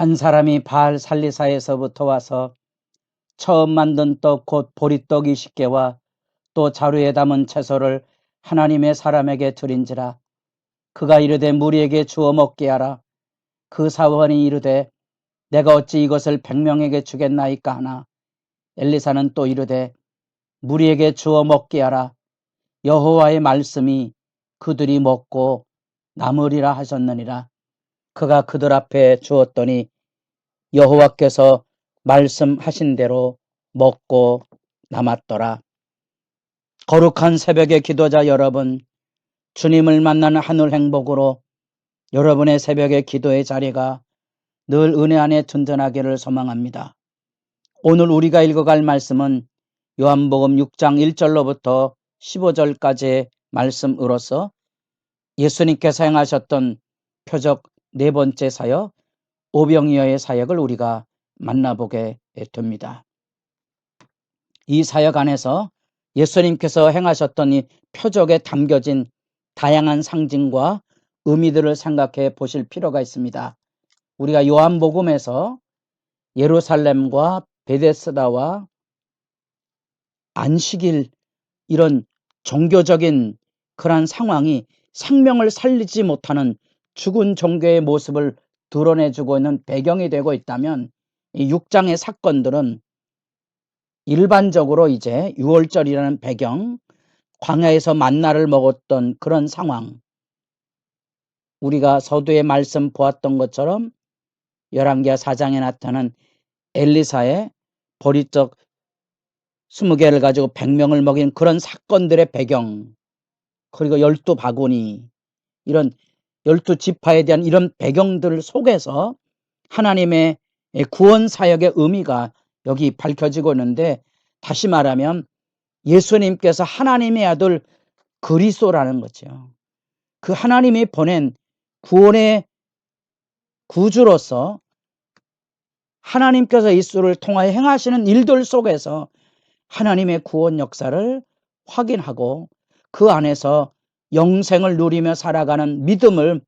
한 사람이 바알 살리사에서부터 와서 처음 만든 떡 곧 보리떡 20개와 또 자루에 담은 채소를 하나님의 사람에게 드린지라. 그가 이르되 무리에게 주어 먹게 하라. 그 사원이 이르되 내가 어찌 이것을 100명에게 주겠나이까 하나. 엘리사는 또 이르되 무리에게 주어 먹게 하라. 여호와의 말씀이 그들이 먹고 남으리라 하셨느니라. 그가 그들 앞에 주었더니 여호와께서 말씀하신 대로 먹고 남았더라. 거룩한 새벽의 기도자 여러분, 주님을 만나는 하늘 행복으로 여러분의 새벽의 기도의 자리가 늘 은혜 안에 든든하기를 소망합니다. 오늘 우리가 읽어갈 말씀은 요한복음 6장 1절로부터 15절까지의 말씀으로서 예수님께서 행하셨던 표적 네 번째 사역, 오병이어의 사역을 우리가 만나보게 됩니다. 이 사역 안에서 예수님께서 행하셨던 이 표적에 담겨진 다양한 상징과 의미들을 생각해 보실 필요가 있습니다. 우리가 요한복음에서 예루살렘과 베데스다와 안식일 이런 종교적인 그러한 상황이 생명을 살리지 못하는 죽은 종교의 모습을 드러내주고 있는 배경이 되고 있다면 이 6장의 사건들은 일반적으로 이제 6월절이라는 배경, 광야에서 만나를 먹었던 그런 상황, 우리가 서두에 말씀 보았던 것처럼 열왕기하 4장에 나타난 엘리사의 보리떡 20개를 가지고 100명을 먹인 그런 사건들의 배경, 그리고 12바구니, 이런 12지파에 대한 이런 배경들 속에서 하나님의 구원 사역의 의미가 여기 밝혀지고 있는데, 다시 말하면 예수님께서 하나님의 아들 그리스도라는 거죠. 그 하나님이 보낸 구원의 구주로서 하나님께서 예수를 통하여 행하시는 일들 속에서 하나님의 구원 역사를 확인하고 그 안에서 영생을 누리며 살아가는 믿음을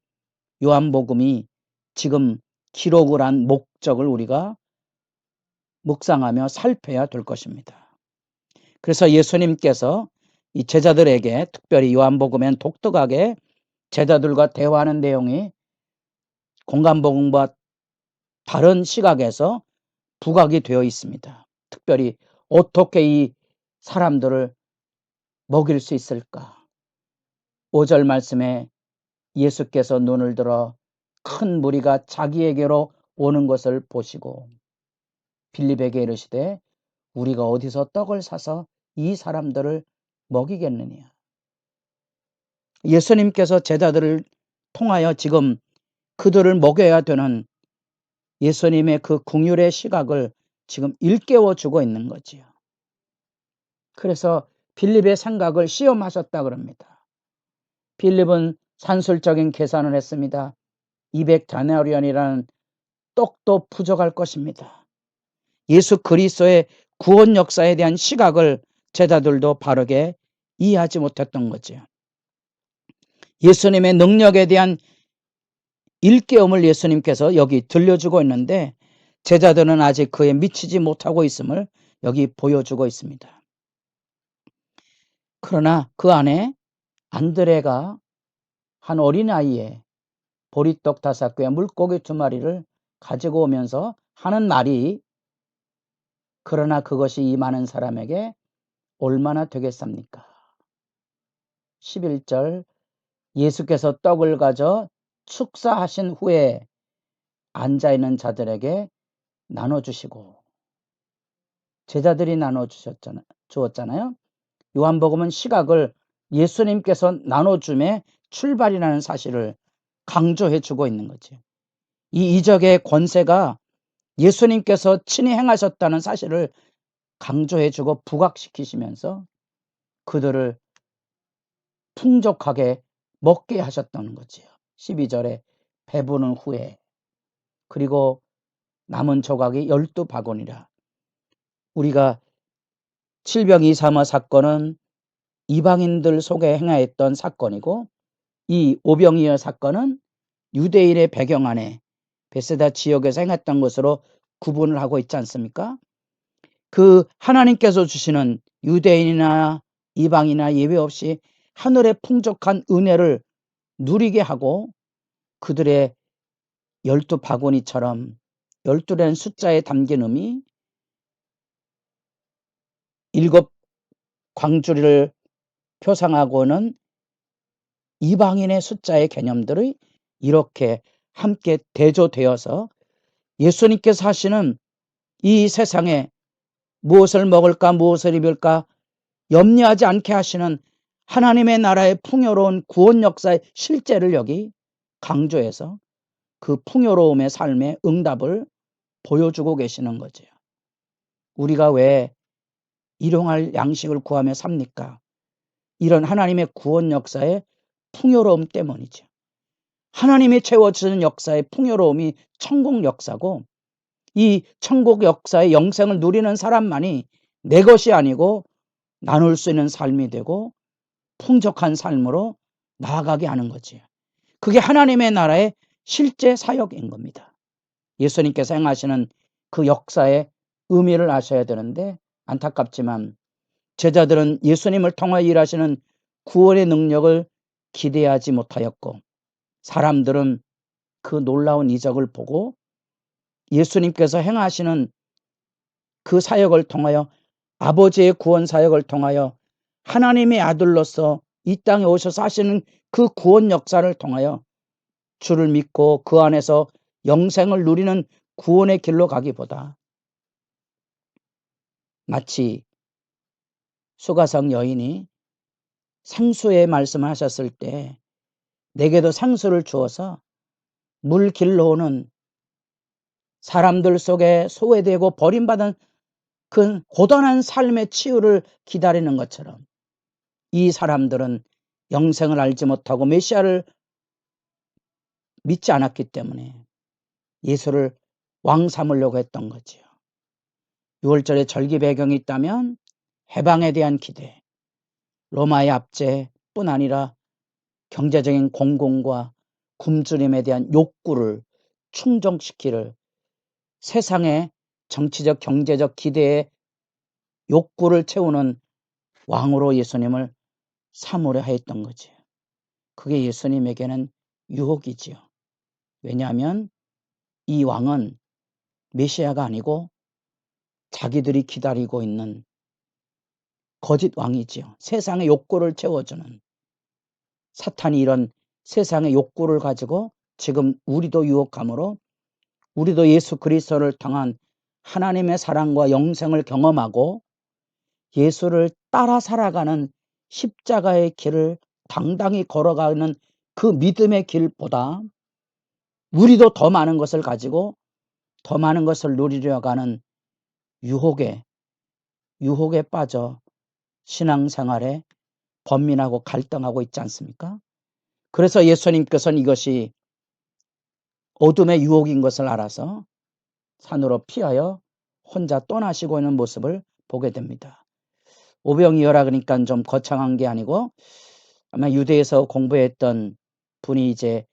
요한복음이 지금 기록을 한 목적을 우리가 묵상하며 살펴야 될 것입니다. 그래서 예수님께서 이 제자들에게, 특별히 요한복음엔 독특하게 제자들과 대화하는 내용이 공간복음과 다른 시각에서 부각이 되어 있습니다. 특별히 어떻게 이 사람들을 먹일 수 있을까? 5절 말씀에 예수께서 눈을 들어 큰 무리가 자기에게로 오는 것을 보시고 빌립에게 이르시되 우리가 어디서 떡을 사서 이 사람들을 먹이겠느냐. 예수님께서 제자들을 통하여 지금 그들을 먹여야 되는 예수님의 그 긍휼의 시각을 지금 일깨워 주고 있는 거지요. 그래서 빌립의 생각을 시험하셨다 그럽니다. 빌립은 산술적인 계산을 했습니다. 200데나리온이라는 떡도 부족할 것입니다. 예수 그리스도의 구원 역사에 대한 시각을 제자들도 바르게 이해하지 못했던 거죠. 예수님의 능력에 대한 일깨움을 예수님께서 여기 들려주고 있는데 제자들은 아직 그에 미치지 못하고 있음을 여기 보여주고 있습니다. 그러나 그 안에 안드레가 한 어린아이에 보리떡 5개와 물고기 2마리를 가지고 오면서 하는 말이, 그러나 그것이 이 많은 사람에게 얼마나 되겠습니까? 11절, 예수께서 떡을 가져 축사하신 후에 앉아있는 자들에게 나눠주시고, 제자들이 주었잖아요. 요한복음은 시각을 예수님께서 나눠줌의 출발이라는 사실을 강조해 주고 있는 거죠. 이 이적의 권세가 예수님께서 친히 행하셨다는 사실을 강조해 주고 부각시키시면서 그들을 풍족하게 먹게 하셨다는 거지요. 12절에 배부른 후에, 그리고 남은 조각이 12바구니라. 우리가 칠병이사마 사건은 이방인들 속에 행하였던 사건이고, 이 오병이어 사건은 유대인의 배경 안에 베세다 지역에서 행했던 것으로 구분을 하고 있지 않습니까? 그 하나님께서 주시는 유대인이나 이방이나 예외 없이 하늘의 풍족한 은혜를 누리게 하고 그들의 12바구니처럼 12라는 숫자에 담긴 의미, 7 광주리를 표상하고는 이방인의 숫자의 개념들이 이렇게 함께 대조되어서 예수님께서 하시는 이 세상에 무엇을 먹을까 무엇을 입을까 염려하지 않게 하시는 하나님의 나라의 풍요로운 구원 역사의 실제를 여기 강조해서 그 풍요로움의 삶의 응답을 보여주고 계시는 거죠. 우리가 왜 일용할 양식을 구하며 삽니까? 이런 하나님의 구원 역사의 풍요로움 때문이죠. 하나님이 채워주는 역사의 풍요로움이 천국 역사고 이 천국 역사의 영생을 누리는 사람만이 내 것이 아니고 나눌 수 있는 삶이 되고 풍족한 삶으로 나아가게 하는 거지요. 그게 하나님의 나라의 실제 사역인 겁니다. 예수님께서 행하시는 그 역사의 의미를 아셔야 되는데 안타깝지만 제자들은 예수님을 통하여 일하시는 구원의 능력을 기대하지 못하였고 사람들은 그 놀라운 이적을 보고 예수님께서 행하시는 그 사역을 통하여 아버지의 구원 사역을 통하여 하나님의 아들로서 이 땅에 오셔서 하시는 그 구원 역사를 통하여 주를 믿고 그 안에서 영생을 누리는 구원의 길로 가기보다 마치 수가성 여인이 생수의 말씀을 하셨을 때 내게도 생수를 주어서 물 길로 오는 사람들 속에 소외되고 버림받은 그 고단한 삶의 치유를 기다리는 것처럼 이 사람들은 영생을 알지 못하고 메시아를 믿지 않았기 때문에 예수를 왕 삼으려고 했던 거지요. 6월절에 절기 배경이 있다면 해방에 대한 기대, 로마의 압제뿐 아니라 경제적인 공공과 굶주림에 대한 욕구를 충족시키를 세상의 정치적 경제적 기대의 욕구를 채우는 왕으로 예수님을 삼으려 했던 거지. 그게 예수님에게는 유혹이지요. 왜냐하면 이 왕은 메시아가 아니고 자기들이 기다리고 있는 거짓 왕이지요. 세상의 욕구를 채워주는 사탄이 이런 세상의 욕구를 가지고 지금 우리도 유혹함으로 우리도 예수 그리스도를 통한 하나님의 사랑과 영생을 경험하고 예수를 따라 살아가는 십자가의 길을 당당히 걸어가는 그 믿음의 길보다 우리도 더 많은 것을 가지고 더 많은 것을 누리려고 하는 유혹에 빠져 신앙생활에 번민하고 갈등하고 있지 않습니까? 그래서 예수님께서는 이것이 어둠의 유혹인 것을 알아서 산으로 피하여 혼자 떠나시고 있는 모습을 보게 됩니다. 오병이어라 그러니까 좀 거창한 게 아니고 아마 유대에서 공부했던 분이 이제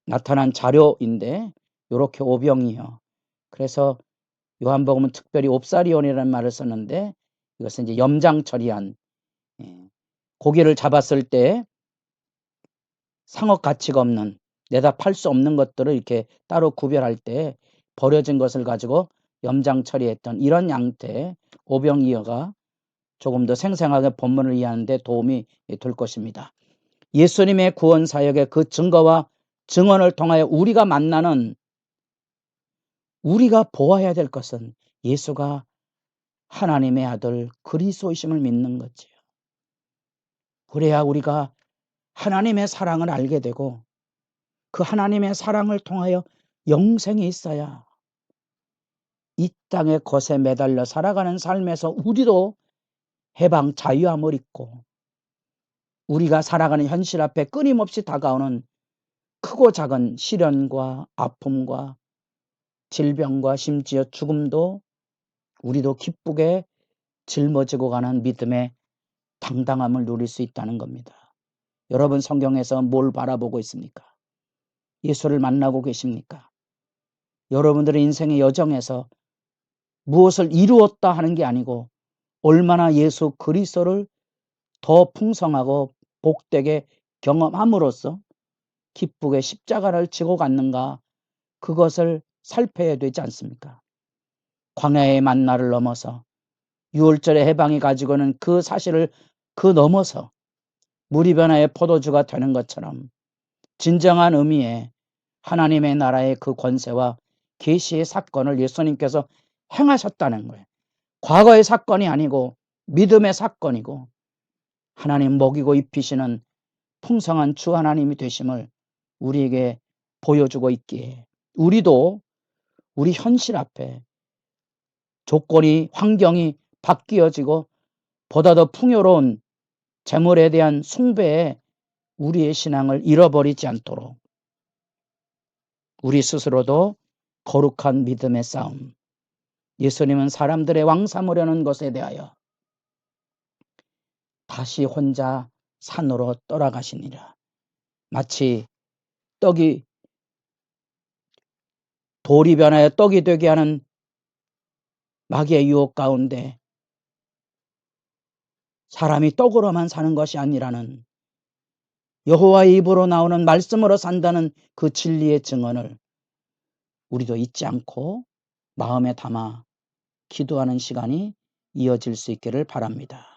나타난 자료인데 이렇게 오병이어. 그래서 요한복음은 특별히 옵사리온이라는 말을 썼는데 이것은 이제 염장 처리한 고기를 잡았을 때 상업 가치가 없는 내다 팔 수 없는 것들을 이렇게 따로 구별할 때 버려진 것을 가지고 염장 처리했던 이런 양태의 오병이어가 조금 더 생생하게 본문을 이해하는 데 도움이 될 것입니다. 예수님의 구원 사역의 그 증거와 증언을 통하여 우리가 만나는 우리가 보아야 될 것은 예수가 하나님의 아들 그리스도이심을 믿는 거지요. 그래야 우리가 하나님의 사랑을 알게 되고 그 하나님의 사랑을 통하여 영생이 있어야 이 땅의 것에 매달려 살아가는 삶에서 우리도 해방 자유함을 잊고 우리가 살아가는 현실 앞에 끊임없이 다가오는 크고 작은 시련과 아픔과 질병과 심지어 죽음도 우리도 기쁘게 짊어지고 가는 믿음의 당당함을 누릴 수 있다는 겁니다. 여러분 성경에서 뭘 바라보고 있습니까? 예수를 만나고 계십니까? 여러분들의 인생의 여정에서 무엇을 이루었다 하는 게 아니고 얼마나 예수 그리스도를 더 풍성하고 복되게 경험함으로써 기쁘게 십자가를 지고 갔는가, 그것을 살펴야 되지 않습니까? 광야의 만나를 넘어서 6월절의 해방이 가지고는 그 사실을 그 넘어서 물이 변화의 포도주가 되는 것처럼 진정한 의미의 하나님의 나라의 그 권세와 계시의 사건을 예수님께서 행하셨다는 거예요. 과거의 사건이 아니고 믿음의 사건이고 하나님 먹이고 입히시는 풍성한 주 하나님이 되심을 우리에게 보여주고 있기에 우리도 우리 현실 앞에 조건이, 환경이 바뀌어지고 보다 더 풍요로운 재물에 대한 숭배에 우리의 신앙을 잃어버리지 않도록 우리 스스로도 거룩한 믿음의 싸움, 예수님은 사람들의 왕 삼으려는 것에 대하여 다시 혼자 산으로 떠나가시니라. 마치 떡이 돌이 변하여 떡이 되게 하는 마귀의 유혹 가운데 사람이 떡으로만 사는 것이 아니라는 여호와의 입으로 나오는 말씀으로 산다는 그 진리의 증언을 우리도 잊지 않고 마음에 담아 기도하는 시간이 이어질 수 있기를 바랍니다.